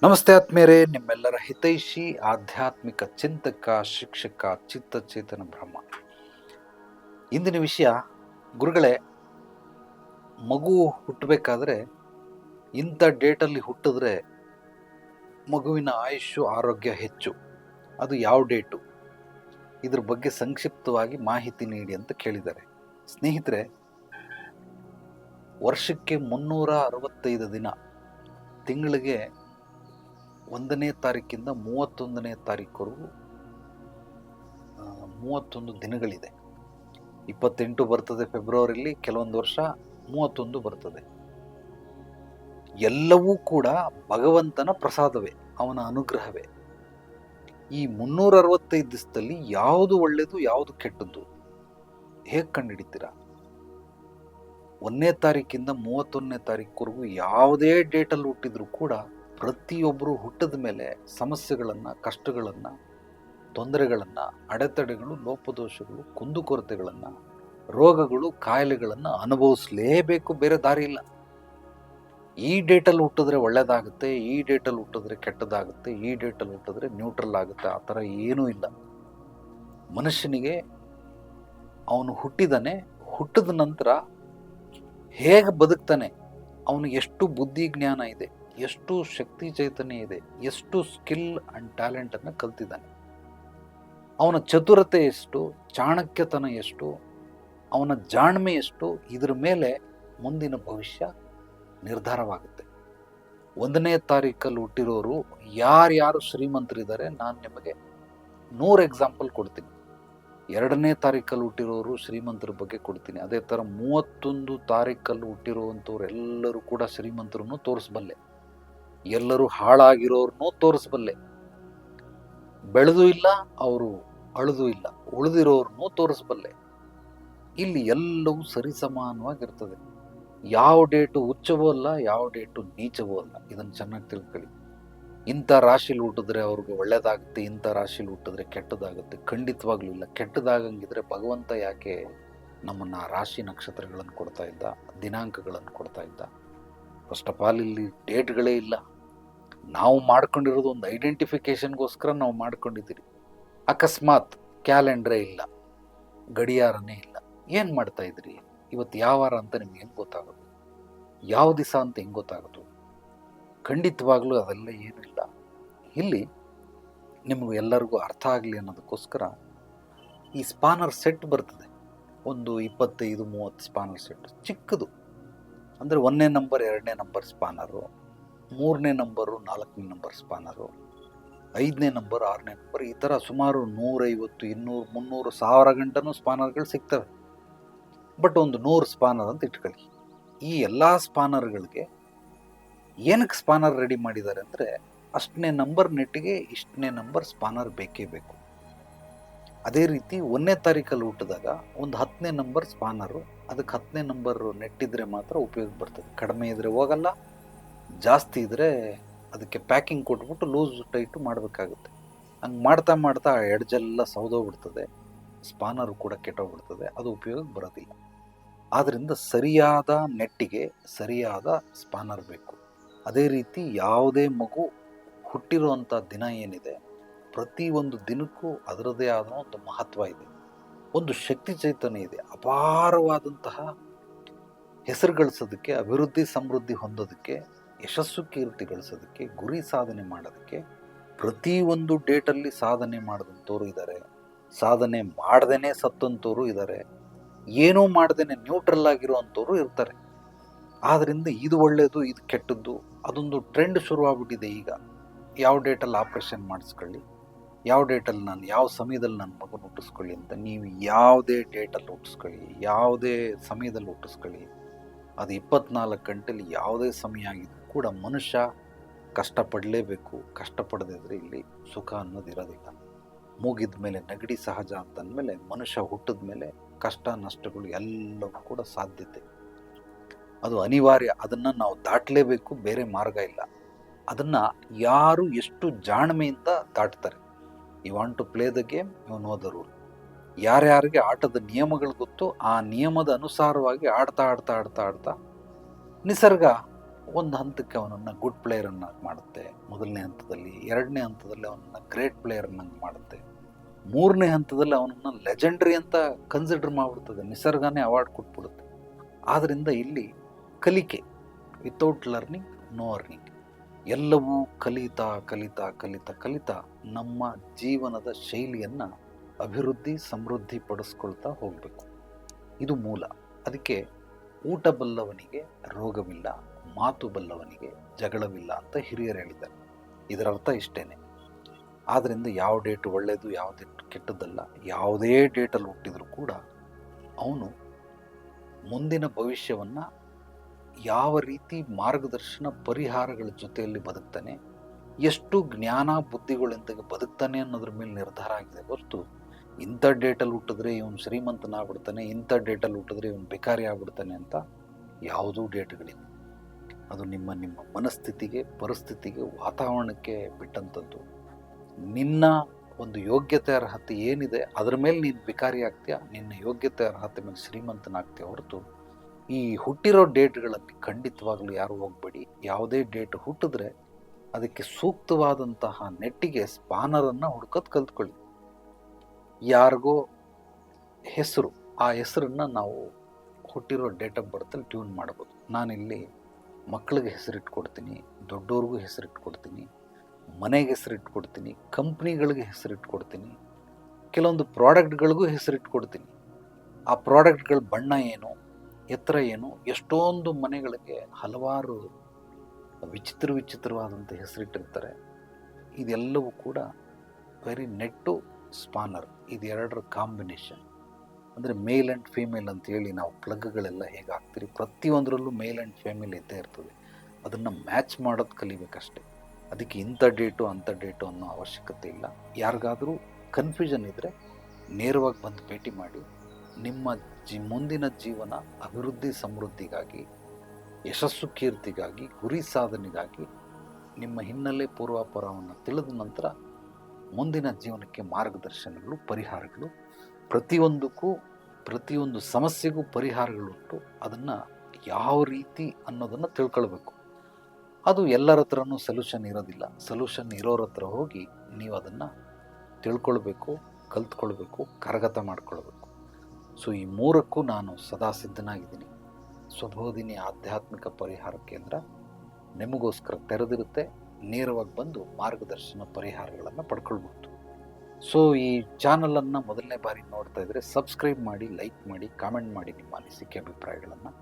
ನಮಸ್ತೆ ಆತ್ಮೇರೆ, ನಿಮ್ಮೆಲ್ಲರ ಹಿತೈಷಿ ಆಧ್ಯಾತ್ಮಿಕ ಚಿಂತಕ ಶಿಕ್ಷಕ ಚಿತ್ತಚೇತನ ಬ್ರಹ್ಮ. ಇಂದಿನ ವಿಷಯ, ಗುರುಗಳೇ, ಮಗು ಹುಟ್ಟಬೇಕಾದ್ರೆ ಇಂಥ ಡೇಟಲ್ಲಿ ಹುಟ್ಟಿದ್ರೆ ಮಗುವಿನ ಆಯುಷ್ಯು ಆರೋಗ್ಯ ಹೆಚ್ಚು, ಅದು ಯಾವ ಡೇಟು, ಇದ್ರ ಬಗ್ಗೆ ಸಂಕ್ಷಿಪ್ತವಾಗಿ ಮಾಹಿತಿ ನೀಡಿ ಅಂತ ಕೇಳಿದ್ದಾರೆ. ಸ್ನೇಹಿತರೆ, ವರ್ಷಕ್ಕೆ 365 ದಿನ, ತಿಂಗಳಿಗೆ 1ನೇ ತಾರೀಕಿಂದ 31ನೇ ತಾರೀಕುವರೆಗೂ 31 ದಿನಗಳಿದೆ. 28 ಬರ್ತದೆ ಫೆಬ್ರವರಿಲಿ, ಕೆಲವೊಂದು ವರ್ಷ 31 ಬರ್ತದೆ. ಎಲ್ಲವೂ ಕೂಡ ಭಗವಂತನ ಪ್ರಸಾದವೇ, ಅವನ ಅನುಗ್ರಹವೇ. ಈ 365 ದಿವಸದಲ್ಲಿ ಯಾವುದು ಒಳ್ಳೆಯದು, ಯಾವುದು ಕೆಟ್ಟದ್ದು ಹೇಗೆ ಕಂಡುಹಿಡಿತೀರಾ? 1ನೇ ತಾರೀಕಿಂದ 31ನೇ ತಾರೀಕುವರೆಗೂ ಯಾವುದೇ ಡೇಟಲ್ಲಿ ಹುಟ್ಟಿದ್ರು ಕೂಡ ಪ್ರತಿಯೊಬ್ಬರು ಹುಟ್ಟಿದ ಮೇಲೆ ಸಮಸ್ಯೆಗಳನ್ನು, ಕಷ್ಟಗಳನ್ನು, ತೊಂದರೆಗಳನ್ನು, ಅಡೆತಡೆಗಳು, ಲೋಪದೋಷಗಳು, ಕುಂದುಕೊರತೆಗಳನ್ನು, ರೋಗಗಳು, ಕಾಯಿಲೆಗಳನ್ನು ಅನುಭವಿಸಲೇಬೇಕು, ಬೇರೆ ದಾರಿ ಇಲ್ಲ. ಈ ಡೇಟಲ್ಲಿ ಹುಟ್ಟಿದ್ರೆ ಒಳ್ಳೇದಾಗುತ್ತೆ, ಈ ಡೇಟಲ್ಲಿ ಹುಟ್ಟಿದ್ರೆ ಕೆಟ್ಟದಾಗುತ್ತೆ, ಈ ಡೇಟಲ್ಲಿ ಹುಟ್ಟಿದ್ರೆ ನ್ಯೂಟ್ರಲ್ ಆಗುತ್ತೆ, ಆ ಥರ ಏನೂ ಇಲ್ಲ. ಮನುಷ್ಯನಿಗೆ ಅವನು ಹುಟ್ಟಿದ ನಂತರ ಹೇಗೆ ಬದುಕ್ತಾನೆ, ಅವನಿಗೆ ಎಷ್ಟು ಬುದ್ಧಿ ಜ್ಞಾನ ಇದೆ, ಎಷ್ಟು ಶಕ್ತಿ ಚೈತನ್ಯ ಇದೆ, ಎಷ್ಟು ಸ್ಕಿಲ್ ಆ್ಯಂಡ್ ಟ್ಯಾಲೆಂಟನ್ನು ಕಲ್ತಿದ್ದಾನೆ, ಅವನ ಚತುರತೆ ಎಷ್ಟು, ಚಾಣಕ್ಯತನ ಎಷ್ಟು, ಅವನ ಜಾಣ್ಮೆ ಎಷ್ಟು, ಇದರ ಮೇಲೆ ಮುಂದಿನ ಭವಿಷ್ಯ ನಿರ್ಧಾರವಾಗುತ್ತೆ. 1ನೇ ತಾರೀಕಲ್ಲಿ ಹುಟ್ಟಿರೋರು ಯಾರ್ಯಾರು ಶ್ರೀಮಂತರಿದ್ದಾರೆ, ನಾನು ನಿಮಗೆ 100 ಎಕ್ಸಾಂಪಲ್ ಕೊಡ್ತೀನಿ. 2ನೇ ತಾರೀಕಲ್ಲಿ ಹುಟ್ಟಿರೋರು ಶ್ರೀಮಂತರ ಬಗ್ಗೆ ಕೊಡ್ತೀನಿ. ಅದೇ ಥರ 31 ತಾರೀಕಲ್ಲಿ ಹುಟ್ಟಿರುವಂಥವ್ರು ಎಲ್ಲರೂ ಕೂಡ ಶ್ರೀಮಂತರನ್ನು ತೋರಿಸಬಲ್ಲೆ, ಎಲ್ಲರೂ ಹಾಳಾಗಿರೋರನ್ನೂ ತೋರಿಸಬಲ್ಲೆ. ಬೆಳೆದು ಇಲ್ಲ, ಅವರು ಅಳುದು ಇಲ್ಲ, ಉಳಿದಿರೋರನ್ನೂ ತೋರಿಸಬಲ್ಲೆ. ಇಲ್ಲಿ ಎಲ್ಲವೂ ಸರಿಸಮಾನವಾಗಿರ್ತದೆ. ಯಾವ ಡೇಟು ಉಚ್ಚವೂ ಅಲ್ಲ, ಯಾವ ಡೇಟು ನೀಚವೂ ಅಲ್ಲ. ಇದನ್ನು ಚೆನ್ನಾಗಿ ತಿಳ್ಕೊಳ್ಳಿ. ಇಂಥ ರಾಶಿಲಿ ಹುಟ್ಟಿದ್ರೆ ಅವ್ರಿಗೆ ಒಳ್ಳೇದಾಗುತ್ತೆ, ಇಂಥ ರಾಶಿಲಿ ಹುಟ್ಟಿದ್ರೆ ಕೆಟ್ಟದಾಗುತ್ತೆ, ಖಂಡಿತವಾಗ್ಲೂ ಇಲ್ಲ. ಕೆಟ್ಟದಾಗಂಗಿದ್ರೆ ಭಗವಂತ ಯಾಕೆ ನಮ್ಮನ್ನು ರಾಶಿ ನಕ್ಷತ್ರಗಳನ್ನು ಕೊಡ್ತಾ ಇದ್ದ, ದಿನಾಂಕಗಳನ್ನು ಕೊಡ್ತಾ ಇದ್ದ? ಫಸ್ಟ್ ಆಫ್ ಆಲ್ ಇಲ್ಲಿ ಡೇಟ್ಗಳೇ ಇಲ್ಲ. ನಾವು ಮಾಡ್ಕೊಂಡಿರೋದು ಒಂದು ಐಡೆಂಟಿಫಿಕೇಶನ್ಗೋಸ್ಕರ ನಾವು ಮಾಡ್ಕೊಂಡಿದ್ದೀರಿ. ಅಕಸ್ಮಾತ್ ಕ್ಯಾಲೆಂಡ್ರೇ ಇಲ್ಲ, ಗಡಿಯಾರನೇ ಇಲ್ಲ, ಏನು ಮಾಡ್ತಾ ಇದ್ರಿ? ಇವತ್ತು ಯಾವ ವಾರ ಅಂತ ನಿಮ್ಗೆ ಹೆಂಗೆ ಗೊತ್ತಾಗೋದು? ಯಾವ ದಿವಸ ಅಂತ ಹೆಂಗೆ ಗೊತ್ತಾಗೋದು? ಖಂಡಿತವಾಗ್ಲೂ ಅದೆಲ್ಲ ಏನೂ ಇಲ್ಲ. ಇಲ್ಲಿ ನಿಮಗೂ ಎಲ್ಲರಿಗೂ ಅರ್ಥ ಆಗಲಿ ಅನ್ನೋದಕ್ಕೋಸ್ಕರ ಈ ಸ್ಪಾನರ್ ಸೆಟ್ ಬರ್ತದೆ, ಒಂದು 25-30 ಸ್ಪಾನರ್ ಸೆಟ್, ಚಿಕ್ಕದು. ಅಂದರೆ 1ನೇ ನಂಬರ್ 2ನೇ ನಂಬರ್ ಸ್ಪಾನರು, 3ನೇ ನಂಬರು 4ನೇ ನಂಬರ್ ಸ್ಪಾನರು, 5ನೇ ನಂಬರ್ 6ನೇ ನಂಬರ್, ಈ ಥರ ಸುಮಾರು 150, 200, 300, 1000 ಗಂಟನೂ ಸ್ಪಾನರ್ಗಳು ಸಿಗ್ತವೆ. ಬಟ್ ಒಂದು 100 ಸ್ಪಾನರ್ ಅಂತ ಇಟ್ಕೊಳ್ಳಿ. ಈ ಎಲ್ಲ ಸ್ಪಾನರ್ಗಳಿಗೆ ಏನಕ್ಕೆ ಸ್ಪಾನರ್ ರೆಡಿ ಮಾಡಿದ್ದಾರೆ ಅಂದರೆ, ಅಷ್ಟನೇ ನಂಬರ್ ನೆಟ್ಟಿಗೆ ಇಷ್ಟನೇ ನಂಬರ್ ಸ್ಪಾನರ್ ಬೇಕೇ ಬೇಕು. ಅದೇ ರೀತಿ 1ನೇ ತಾರೀಕಲ್ಲಿ ಹುಟ್ಟಿದಾಗ ಒಂದು 10ನೇ ನಂಬರ್ ಸ್ಪಾನರು, ಅದಕ್ಕೆ 10ನೇ ನಂಬರ್ ನೆಟ್ಟಿದ್ರೆ ಮಾತ್ರ ಉಪಯೋಗ ಬರ್ತದೆ. ಕಡಿಮೆ ಇದ್ದರೆ ಹೋಗಲ್ಲ, ಜಾಸ್ತಿ ಇದ್ದರೆ ಅದಕ್ಕೆ ಪ್ಯಾಕಿಂಗ್ ಕೊಟ್ಬಿಟ್ಟು ಲೂಸ್ ಟೈಟು ಮಾಡಬೇಕಾಗುತ್ತೆ. ಹಂಗೆ ಮಾಡ್ತಾ ಮಾಡ್ತಾ ಎಡ್ಜೆಲ್ಲ ಸೌದೋಗ್ಬಿಡ್ತದೆ, ಸ್ಪಾನರು ಕೂಡ ಕೆಟ್ಟೋಗ್ಬಿಡ್ತದೆ, ಅದು ಉಪಯೋಗಕ್ಕೆ ಬರೋದಿಲ್ಲ. ಆದ್ದರಿಂದ ಸರಿಯಾದ ನೆಟ್ಟಿಗೆ ಸರಿಯಾದ ಸ್ಪಾನರ್ ಬೇಕು. ಅದೇ ರೀತಿ ಯಾವುದೇ ಮಗು ಹುಟ್ಟಿರುವಂಥ ದಿನ ಏನಿದೆ, ಪ್ರತಿಯೊಂದು ದಿನಕ್ಕೂ ಅದರದೇ ಆದ ಒಂದು ಮಹತ್ವ ಇದೆ, ಒಂದು ಶಕ್ತಿ ಚೈತನ್ಯ ಇದೆ. ಅಪಾರವಾದಂತಹ ಹೆಸರು ಗಳಿಸೋದಕ್ಕೆ, ಅಭಿವೃದ್ಧಿ ಸಮೃದ್ಧಿ ಹೊಂದೋದಕ್ಕೆ, ಯಶಸ್ಸು ಕೀರ್ತಿ ಗಳಿಸೋದಕ್ಕೆ, ಗುರಿ ಸಾಧನೆ ಮಾಡೋದಕ್ಕೆ ಪ್ರತಿಯೊಂದು ಡೇಟಲ್ಲಿ ಸಾಧನೆ ಮಾಡಿದಂಥವ್ರು ಇದ್ದಾರೆ, ಸಾಧನೆ ಮಾಡ್ದೇ ಸತ್ತಂಥವ್ರು ಇದ್ದಾರೆ, ಏನೂ ಮಾಡ್ದೇ ನ್ಯೂಟ್ರಲ್ ಆಗಿರುವಂಥವ್ರು ಇರ್ತಾರೆ. ಆದ್ದರಿಂದ ಇದು ಒಳ್ಳೆಯದು, ಇದು ಕೆಟ್ಟದ್ದು, ಅದೊಂದು ಟ್ರೆಂಡ್ ಶುರುವಾಗ್ಬಿಟ್ಟಿದೆ ಈಗ. ಯಾವ ಡೇಟಲ್ಲಿ ಆಪ್ರೇಷನ್ ಮಾಡಿಸ್ಕೊಳ್ಳಿ, ಯಾವ ಡೇಟಲ್ಲಿ ನಾನು, ಯಾವ ಸಮಯದಲ್ಲಿ ನನ್ನ ಮಗನ ಹುಟ್ಟಿಸ್ಕೊಳ್ಳಿ ಅಂತ. ನೀವು ಯಾವುದೇ ಡೇಟಲ್ಲಿ ಹುಟ್ಟಿಸ್ಕೊಳ್ಳಿ, ಯಾವುದೇ ಸಮಯದಲ್ಲಿ ಹುಟ್ಟಿಸ್ಕೊಳ್ಳಿ, ಅದು 24 ಗಂಟೆಲಿ ಯಾವುದೇ ಸಮಯ ಆಗಿದ್ದು ಕೂಡ ಮನುಷ್ಯ ಕಷ್ಟಪಡಲೇಬೇಕು. ಕಷ್ಟಪಡದಿದ್ರೆ ಇಲ್ಲಿ ಸುಖ ಅನ್ನೋದು ಇರೋದಿಲ್ಲ. ಮೂಗಿದ ಮೇಲೆ ನೆಗಡಿ ಸಹಜ ಅಂತಂದಮೇಲೆ ಮನುಷ್ಯ ಹುಟ್ಟಿದ ಮೇಲೆ ಕಷ್ಟ ನಷ್ಟಗಳು ಎಲ್ಲವೂ ಕೂಡ ಸಾಧ್ಯತೆ, ಅದು ಅನಿವಾರ್ಯ. ಅದನ್ನು ನಾವು ದಾಟಲೇಬೇಕು, ಬೇರೆ ಮಾರ್ಗ ಇಲ್ಲ. ಅದನ್ನು ಯಾರು ಎಷ್ಟು ಜಾಣ್ಮೆಯಿಂದ ದಾಟ್ತಾರೆ. You want to play the game, you know the rule. ಯಾರ್ಯಾರಿಗೆ ಆಟದ ನಿಯಮಗಳು ಗೊತ್ತು, ಆ ನಿಯಮದ ಅನುಸಾರವಾಗಿ ಆಡ್ತಾ ಆಡ್ತಾ ಆಡ್ತಾ ಆಡ್ತಾ ನಿಸರ್ಗ ಒಂದು ಹಂತಕ್ಕೆ ಅವನನ್ನು ಗುಡ್ ಪ್ಲೇಯರನ್ನಾಗಿ ಮಾಡುತ್ತೆ. ಮೊದಲನೇ ಹಂತದಲ್ಲಿ, ಎರಡನೇ ಹಂತದಲ್ಲಿ ಅವನನ್ನು ಗ್ರೇಟ್ ಪ್ಲೇಯರ್ನಾಗಿ ಮಾಡುತ್ತೆ, ಮೂರನೇ ಹಂತದಲ್ಲಿ ಅವನನ್ನು ಲೆಜೆಂಡ್ರಿ ಅಂತ ಕನ್ಸಿಡರ್ ಮಾಡಿಬಿಡ್ತದೆ, ನಿಸರ್ಗನೇ ಅವಾರ್ಡ್ ಕೊಟ್ಬಿಡುತ್ತೆ. ಆದ್ದರಿಂದ ಇಲ್ಲಿ ಕಲಿಕೆ, ವಿತೌಟ್ ಲರ್ನಿಂಗ್ ನೋ ಅರ್ನಿಂಗ್. ಎಲ್ಲವೂ ಕಲಿತಾ ಕಲಿತಾ ಕಲಿತಾ ಕಲಿತಾ ನಮ್ಮ ಜೀವನದ ಶೈಲಿಯನ್ನು ಅಭಿವೃದ್ಧಿ ಸಮೃದ್ಧಿ ಪಡಿಸ್ಕೊಳ್ತಾ ಹೋಗಬೇಕು. ಇದು ಮೂಲ. ಅದಕ್ಕೆ ಊಟ ಬಲ್ಲವನಿಗೆ ರೋಗವಿಲ್ಲ, ಮಾತು ಬಲ್ಲವನಿಗೆ ಜಗಳವಿಲ್ಲ ಅಂತ ಹಿರಿಯರು ಹೇಳಿದ್ದಾರೆ. ಇದರ ಅರ್ಥ ಇಷ್ಟೇನೆ. ಆದ್ದರಿಂದ ಯಾವ ಡೇಟ್ ಒಳ್ಳೆಯದು, ಯಾವ ಡೇಟ್ ಕೆಟ್ಟದ್ದಲ್ಲ. ಯಾವುದೇ ಡೇಟಲ್ಲಿ ಹುಟ್ಟಿದರೂ ಕೂಡ ಅವನು ಮುಂದಿನ ಭವಿಷ್ಯವನ್ನು ಯಾವ ರೀತಿ ಮಾರ್ಗದರ್ಶನ ಪರಿಹಾರಗಳ ಜೊತೆಯಲ್ಲಿ ಬದುಕ್ತಾನೆ, ಎಷ್ಟು ಜ್ಞಾನ ಬುದ್ಧಿಗಳೊಂದಿಗೆ ಬದುಕ್ತಾನೆ ಅನ್ನೋದ್ರ ಮೇಲೆ ನಿರ್ಧಾರ ಆಗಿದೆ ಹೊರತು ಇಂಥ ಡೇಟಲ್ಲಿ ಹುಟ್ಟಿದ್ರೆ ಇವನು ಶ್ರೀಮಂತನಾಗ್ಬಿಡ್ತಾನೆ, ಇಂಥ ಡೇಟಲ್ಲಿ ಹುಟ್ಟಿದ್ರೆ ಇವನು ಭಿಕಾರಿ ಆಗ್ಬಿಡ್ತಾನೆ ಅಂತ ಯಾವುದೂ ಡೇಟ್ಗಳಿಲ್ಲ. ಅದು ನಿಮ್ಮ ನಿಮ್ಮ ಮನಸ್ಥಿತಿಗೆ, ಪರಿಸ್ಥಿತಿಗೆ, ವಾತಾವರಣಕ್ಕೆ ಬಿಟ್ಟಂಥದ್ದು. ನಿನ್ನ ಒಂದು ಯೋಗ್ಯತೆ ಅರ್ಹತೆ ಏನಿದೆ ಅದರ ಮೇಲೆ ನೀನು ಭಿಕಾರಿ ಆಗ್ತೀಯ, ನಿನ್ನ ಯೋಗ್ಯತೆ ಅರ್ಹತೆ ಮೇಲೆ ಶ್ರೀಮಂತನಾಗ್ತೀಯ ಹೊರತು ಈ ಹುಟ್ಟಿರೋ ಡೇಟ್ಗಳಲ್ಲಿ ಖಂಡಿತವಾಗ್ಲೂ ಯಾರು ಹೋಗಬೇಡಿ. ಯಾವುದೇ ಡೇಟ್ ಹುಟ್ಟಿದ್ರೆ ಅದಕ್ಕೆ ಸೂಕ್ತವಾದಂತಹ ನೆಟ್ಟಿಗೆ ಸ್ಪಾನರನ್ನು ಹುಡ್ಕೋದು ಕಲ್ತ್ಕೊಳ್ಳಿ. ಯಾರಿಗೋ ಹೆಸರು, ಆ ಹೆಸರನ್ನು ನಾವು ಹುಟ್ಟಿರೋ ಡೇಟ್ ಆಫ್ ಬರ್ತಲ್ಲಿ ಟ್ಯೂನ್ ಮಾಡ್ಬೋದು. ನಾನಿಲ್ಲಿ ಮಕ್ಕಳಿಗೆ ಹೆಸರಿಟ್ಕೊಡ್ತೀನಿ, ದೊಡ್ಡವ್ರಿಗೂ ಹೆಸರಿಟ್ಕೊಡ್ತೀನಿ, ಮನೆಗೆ ಹೆಸರಿಟ್ಕೊಡ್ತೀನಿ, ಕಂಪ್ನಿಗಳಿಗೆ ಹೆಸರಿಟ್ಕೊಡ್ತೀನಿ, ಕೆಲವೊಂದು ಪ್ರಾಡಕ್ಟ್ಗಳಿಗೂ ಹೆಸರಿಟ್ಕೊಡ್ತೀನಿ. ಆ ಪ್ರಾಡಕ್ಟ್ಗಳ ಬಣ್ಣ ಏನು, ಎತ್ತರ ಏನು, ಎಷ್ಟೊಂದು ಮನೆಗಳಿಗೆ ಹಲವಾರು ವಿಚಿತ್ರವಾದಂಥ ಹೆಸರಿಟ್ಟಿರ್ತಾರೆ. ಇದೆಲ್ಲವೂ ಕೂಡ ವೆರಿ ನೆಟ್ಟು ಸ್ಪಾನರ್, ಇದೆರಡರ ಕಾಂಬಿನೇಷನ್. ಅಂದರೆ ಮೇಲ್ ಆ್ಯಂಡ್ ಫೀಮೇಲ್ ಅಂತೇಳಿ ನಾವು ಪ್ಲಗ್ಗಳೆಲ್ಲ ಹೇಗೆ ಹಾಕ್ತೀರಿ, ಪ್ರತಿಯೊಂದರಲ್ಲೂ ಮೇಲ್ ಆ್ಯಂಡ್ ಫೀಮೇಲ್ ಇದ್ದೇ ಇರ್ತದೆ. ಅದನ್ನು ಮ್ಯಾಚ್ ಮಾಡೋದು ಕಲಿಬೇಕಷ್ಟೆ. ಅದಕ್ಕೆ ಇಂಥ ಡೇಟು ಅಂಥ ಡೇಟು ಅನ್ನೋ ಅವಶ್ಯಕತೆ ಇಲ್ಲ. ಯಾರಿಗಾದರೂ ಕನ್ಫ್ಯೂಷನ್ ಇದ್ದರೆ ನೇರವಾಗಿ ಬಂದು ಭೇಟಿ ಮಾಡಿ. ನಿಮ್ಮ ಮುಂದಿನ ಜೀವನ ಅಭಿವೃದ್ಧಿ ಸಮೃದ್ಧಿಗಾಗಿ, ಯಶಸ್ಸು ಕೀರ್ತಿಗಾಗಿ, ಗುರಿ ಸಾಧನೆಗಾಗಿ ನಿಮ್ಮ ಹಿನ್ನೆಲೆ ಪೂರ್ವಾಪರವನ್ನು ತಿಳಿದ ನಂತರ ಮುಂದಿನ ಜೀವನಕ್ಕೆ ಮಾರ್ಗದರ್ಶನಗಳು, ಪರಿಹಾರಗಳು, ಪ್ರತಿಯೊಂದು ಸಮಸ್ಯೆಗೂ ಪರಿಹಾರಗಳುಂಟು. ಅದನ್ನು ಯಾವ ರೀತಿ ಅನ್ನೋದನ್ನು ತಿಳ್ಕೊಳ್ಬೇಕು. ಅದು ಎಲ್ಲರ ಹತ್ರನೂ ಸೊಲ್ಯೂಷನ್ ಇರೋದಿಲ್ಲ. ಸೊಲ್ಯೂಷನ್ ಇರೋರ ಹತ್ರ ಹೋಗಿ ನೀವು ಅದನ್ನು ತಿಳ್ಕೊಳ್ಬೇಕು, ಕಲ್ತ್ಕೊಳ್ಬೇಕು, ಕರಗತ ಮಾಡ್ಕೊಳ್ಬೇಕು. ಸೊ ಈ ಮೂರಕ್ಕೂ ನಾನು ಸದಾ ಸಿದ್ಧನಾಗಿದ್ದೀನಿ. ಸ್ವಬೋಧಿನಿ ಆಧ್ಯಾತ್ಮಿಕ ಪರಿಹಾರ ಕೇಂದ್ರ ನಿಮಗೋಸ್ಕರ ತೆರೆದಿರುತ್ತೆ. ನೇರವಾಗಿ ಬಂದು ಮಾರ್ಗದರ್ಶನ ಪರಿಹಾರಗಳನ್ನು ಪಡ್ಕೊಳ್ಬಹುದು. ಸೊ ಈ ಚಾನಲನ್ನು ಮೊದಲನೇ ಬಾರಿ ನೋಡ್ತಾ ಇದ್ದರೆ ಸಬ್ಸ್ಕ್ರೈಬ್ ಮಾಡಿ, ಲೈಕ್ ಮಾಡಿ, ಕಾಮೆಂಟ್ ಮಾಡಿ. ನಿಮ್ಮ ಅನಿಸಿಕೆ ಅಭಿಪ್ರಾಯಗಳನ್ನು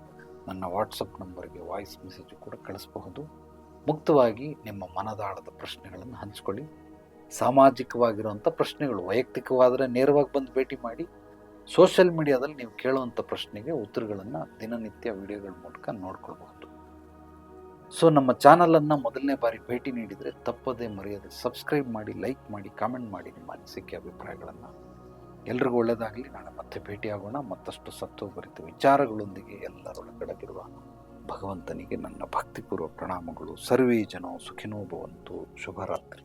ನನ್ನ ವಾಟ್ಸಪ್ ನಂಬರ್ಗೆ ವಾಯ್ಸ್ ಮೆಸೇಜು ಕೂಡ ಕಳಿಸಬಹುದು. ಮುಕ್ತವಾಗಿ ನಿಮ್ಮ ಮನದಾಳದ ಪ್ರಶ್ನೆಗಳನ್ನು ಹಂಚ್ಕೊಳ್ಳಿ. ಸಾಮಾಜಿಕವಾಗಿರುವಂಥ ಪ್ರಶ್ನೆಗಳು, ವೈಯಕ್ತಿಕವಾದರೆ ನೇರವಾಗಿ ಬಂದು ಭೇಟಿ ಮಾಡಿ. ಸೋಷಿಯಲ್ ಮೀಡಿಯಾದಲ್ಲಿ ನೀವು ಕೇಳುವಂಥ ಪ್ರಶ್ನೆಗೆ ಉತ್ತರಗಳನ್ನು ದಿನನಿತ್ಯ ವಿಡಿಯೋಗಳ ಮೂಲಕ ನೋಡ್ಕೊಳ್ಬಹುದು. ಸೊ ನಮ್ಮ ಚಾನಲನ್ನು ಮೊದಲನೇ ಬಾರಿ ಭೇಟಿ ನೀಡಿದರೆ ತಪ್ಪದೇ ಮರೆಯದೆ ಸಬ್ಸ್ಕ್ರೈಬ್ ಮಾಡಿ, ಲೈಕ್ ಮಾಡಿ, ಕಾಮೆಂಟ್ ಮಾಡಿ ನಿಮ್ಮ ಅನಿಸಿಕೆ ಅಭಿಪ್ರಾಯಗಳನ್ನು. ಎಲ್ರಿಗೂ ಒಳ್ಳೆಯದಾಗಲಿ. ನಾಳೆ ಮತ್ತೆ ಭೇಟಿಯಾಗೋಣ ಮತ್ತಷ್ಟು ಸತ್ವಭರಿತ ವಿಚಾರಗಳೊಂದಿಗೆ. ಎಲ್ಲರೊಳಗಡಗಿರುವ ಭಗವಂತನಿಗೆ ನನ್ನ ಭಕ್ತಿಪೂರ್ವ ಪ್ರಣಾಮಗಳು. ಸರ್ವೇ ಜನೋ ಸುಖಿನೋ ಭವಂತು. ಶುಭರಾತ್ರಿ.